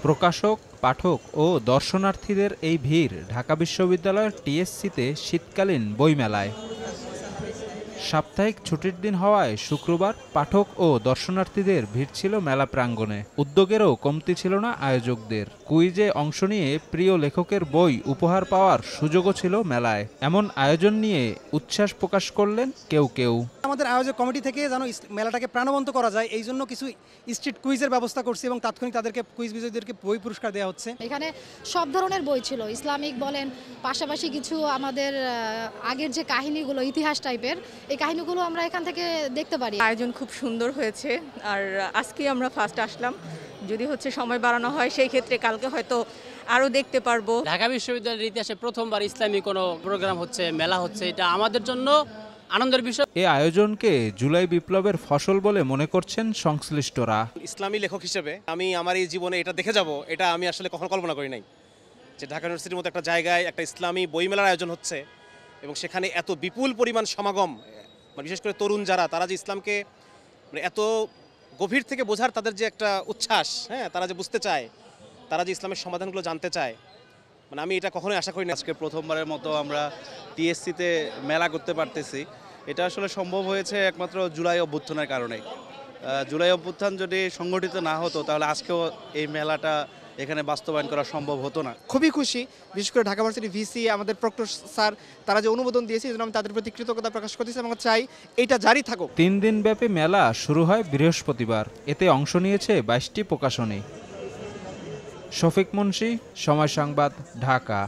প্রকাশক, পাঠক ও দর্শনার্থীদের এই ভিড় ঢাকা বিশ্ববিদ্যালয়ের টিএসসিতে শীতকালীন বইমেলায়। সাপ্তাহিক ছুটির দিন হওয়ায় শুক্রবার পাঠক ও দর্শনার্থীদের ভিড় ছিল মেলা প্রাঙ্গণে। উদ্যোগেরও কমতি ছিল না আয়োজকদের। কুইজে অংশ নিয়ে প্রিয় লেখকের বই উপহার পাওয়ার সুযোগও ছিল মেলায়। এমন আয়োজন নিয়ে উচ্ছ্বাস প্রকাশ করলেন কেউ কেউ। আমাদের আয়োজক কমিটি থেকে যেন মেলাটাকে প্রাণবন্ত করা যায় এই জন্য কিছু স্ট্রিট কুইজের ব্যবস্থা করছি এবং তাৎক্ষণিক তাদেরকে কুইজ বিজয়ীদেরকে বই পুরস্কার দেওয়া হচ্ছে। এখানে সব ধরনের বই ছিল, ইসলামিক বলেন, পাশাপাশি কিছু আমাদের আগের যে কাহিনীগুলো ইতিহাস টাইপের, এই কাহিনীগুলো আমরা এখান থেকে দেখতে পারি। আয়োজন খুব সুন্দর হয়েছে, আর আজকে আমরা ফার্স্ট আসলাম। যদি সময় বাড়ানো হয় সেই ক্ষেত্রে কালকে হয়তো আরও দেখতে পারবো। ঢাকা বিশ্ববিদ্যালয়ের ইতিহাসে প্রথমবার ইসলামী কোনো প্রোগ্রাম হচ্ছে, মেলা হচ্ছে, এটা আমাদের জন্য আনন্দের বিষয়। এই আয়োজনকে জুলাই বিপ্লবের ফসল বলে মনে করছেন সংশ্লিষ্টরা। ইসলামী লেখক হিসেবে আমি আমার এই জীবনে এটা দেখে যাব, এটা আমি আসলে কখনো কল্পনা করি নাই যে ঢাকা ইউনিভার্সিটির মতো একটা জায়গায় একটা ইসলামী বইমেলার আয়োজন হচ্ছে এবং সেখানে এত বিপুল পরিমাণ সমাগম, বিশেষ করে তরুণ যারা, তারা যে ইসলামকে এত গভীর থেকে বোঝার তাদের যে একটা উচ্ছ্বাস, হ্যাঁ, তারা যে বুঝতে চায়, তারা যে ইসলামের সমাধানগুলো জানতে চায়, আমি এটা কখনোই আশা করি না। আজকে প্রথমবারের মতো আমরা টিএসসিতে মেলা করতে পারতেছি। এটা আসলে সম্ভব হয়েছে একমাত্র জুলাই অভ্যুত্থানের কারণে। জুলাই অভ্যুত্থান যদি সংগঠিত না হতো তাহলে আজকেও এই মেলাটা এখানে বাস্তবায়ন করা সম্ভব হতো না। খুবই খুশি, বিশেষ করে ঢাকা ভার্সিটি ভিসি, আমাদের প্রক্টর স্যার, তারা যে অনুমোদন দিয়েছে এই জন্য আমি তাদের প্রতি কৃতজ্ঞতা প্রকাশ করতেছি এবং চাই এটা জারি থাকুক। 3 দিনব্যাপী মেলা শুরু হয় বৃহস্পতিবার। এতে অংশ নিয়েছে 22টি প্রকাশনী। শফিক মুন্সি, সময় সংবাদ, ঢাকা।